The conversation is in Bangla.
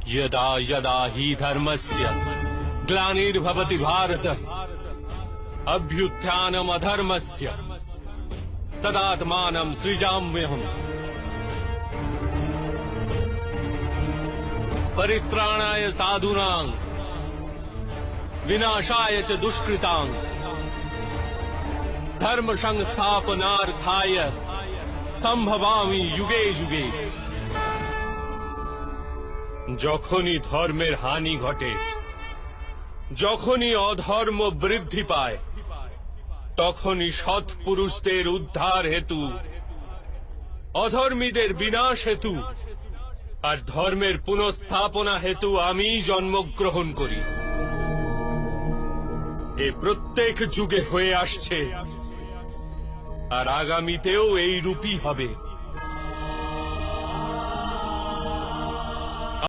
यदा यदा हि धर्मस्य ग्लानिर्भवति भारत अभ्युत्थानमधर्मस्य तदात्मानं सृजाम्यहम्। परित्राणाय साधूनां विनाशाय च दुष्कृतां धर्म संस्थापनार्थाय संभवामि युगे युगे। যখনই ধর্মের হানি ঘটে, যখনই অধর্ম বৃদ্ধি পায়, তখনই সৎ পুরুষদের উদ্ধার হেতু, অধর্মীদের বিনাশ হেতু আর ধর্মের পুনঃস্থাপনা হেতু আমি জন্মগ্রহণ করি। এ প্রত্যেক যুগে হয়ে আসছে আর আগামীতেও এই রূপই হবে।